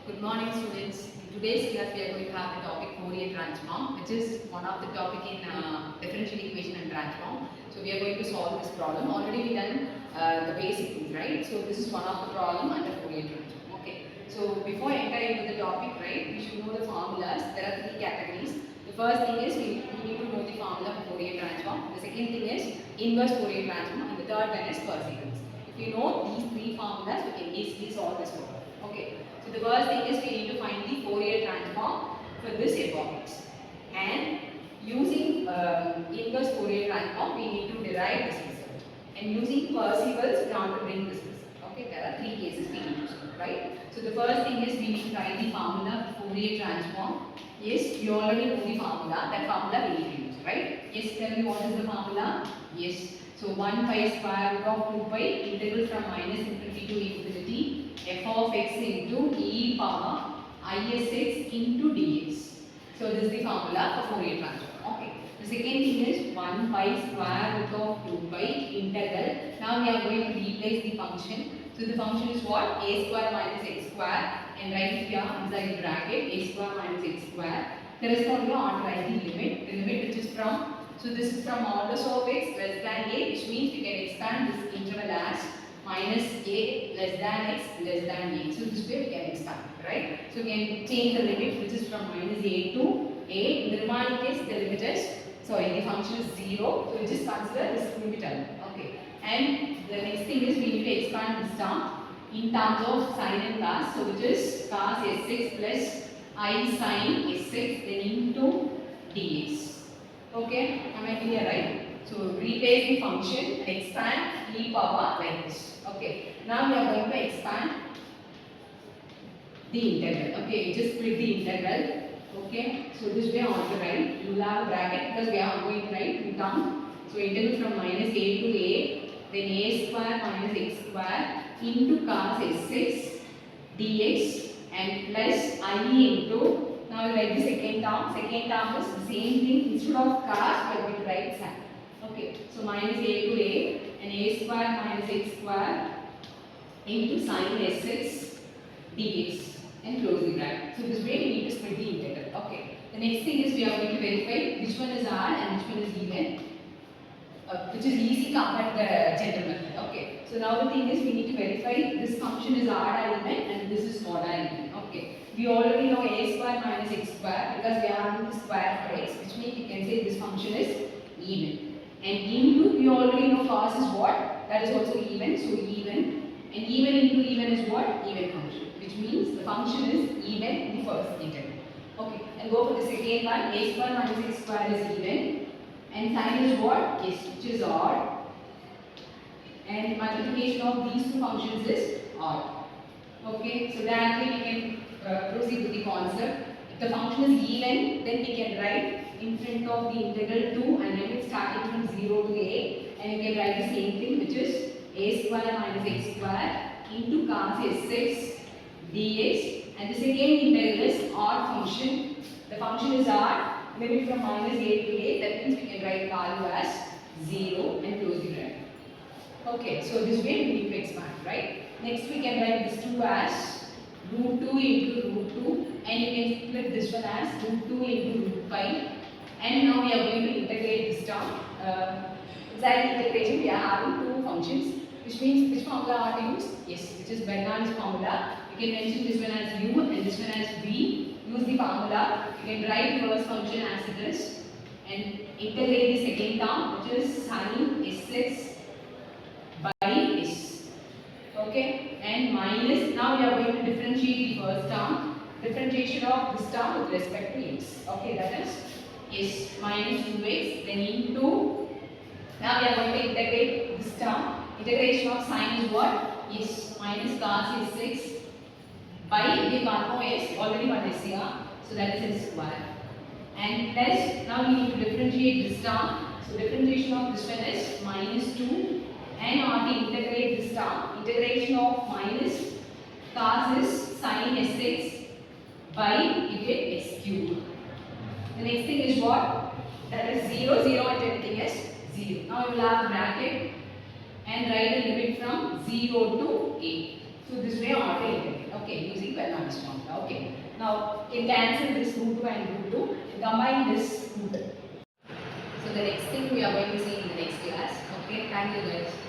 Good morning, students. In today's class, we are going to have the topic Fourier transform, which is one of the topic in differential equation and transform. So we are going to solve this problem. Already we done the basic things, right? So this is one of the problem under Fourier transform. Okay. So before entering into the topic, right, we should know the formulas. There are three categories. The first thing is we need to know the formula for Fourier transform. The second thing is inverse Fourier transform, and the third one is per sequence. If you know these three formulas, we can easily solve this problem. Okay. So the first thing is we need to find the Fourier transform for this f(x), and using inverse Fourier transform we need to derive this result, and using Parseval's in order to bring this result. Okay, there are three cases we need to solve, right? So the first thing is we need to write the formula for Fourier transform. Yes, you already know the formula. That formula we need to use, right? Yes, tell me what is the formula? Yes. So 1 pi square root of 2 pi integral from minus infinity to infinity f of x into e power isx into dx. So this is the formula for Fourier transform. Okay. The second thing is 1 pi square root of 2 pi integral. Now we are going to replace the function. So the function is what? A square minus x square, and write it here inside the bracket a square minus x square. Correspondingly, on write the limit which is from, so this is from modulus of x less than a, which means we can expand this interval as minus a less than x less than a. So this way we can expand, right? So we can change the limit which is from minus a to a. In the remaining case, the limit is, the function is 0. So we just consider this limit element. Okay. And the next thing is we need to expand this term in terms of sine and cos. So which is cos sx plus I sine sx then into dx. Okay, am I clear, right? So replace the function, expand e power like this. Okay, now we are going to expand the integral. Okay, just split the integral. Okay, so this way on to write, you will have a bracket because we are going to write two terms. So integral from minus a to a, then a square minus x square into cos sx dx and plus I into, now we write the second term. Second term is the same thing. Instead of cos, we are going to write sin. Okay, so minus a to a and a square minus x square into sin sx dx and close the bracket. So this way we need to split the integral. Okay. The next thing is we are going to verify which one is odd and which one is even, which is easy compared to the general method. Okay. So now the thing is we need to verify this function is odd or even and this is odd or even. Okay. We already know a square minus x square because we are having the square for x, which means we can say this function is even. And into, we already know cos is what? That is also even. So even. And even into even is what? Even function. Which means the function is even in the first integral. Okay. And go for the second one. A square minus x square is even. And sine is what? Yes, which is odd. And multiplication of these two functions is odd. Okay. So directly we can proceed with the concept. If the function is even, then we can write in front of the integral 2 and limit starting from 0 to a, and you can write the same thing, which is a square minus x square into cos sx dx, and the second integral is odd function. The function is odd, limit from minus a to a, that means we can write value as 0 and close the bracket. Okay, so this way we need to expand, right? Next we can write this 2 as root 2 into root 2, and you can split this one as root 2 into root pi. And now we are going to integrate this term. Inside integration we are having two functions, which means which formula are to use? Yes, which is Bernoulli's formula. You can mention this one as u and this one as v. Use the formula. You can write the first function as it is and integrate the second term, which is sin sx by s. Okay, and minus, now we are going to differentiate the first term. Differentiation of this term with respect to x. Okay, that is s minus 2x then into, now we are going to integrate this term. Integration of sine is what? Yes, minus cos is 6 by the part s, already one is here, so that is s square. And plus, now we need to differentiate this term. So differentiation of this one is minus 2, and now to integrate this term. Integration of minus cos is sine sx by, you get s cube. The next thing is what? That is 0, 0 and everything is 0. Now you will have bracket and write a limit from 0 to a. So this way auto integrate. Okay, using Bernoulli's formula. Okay. can cancel this root 2 and root 2, combine this root. So the next thing we are going to see in the next class. Okay, thank you guys.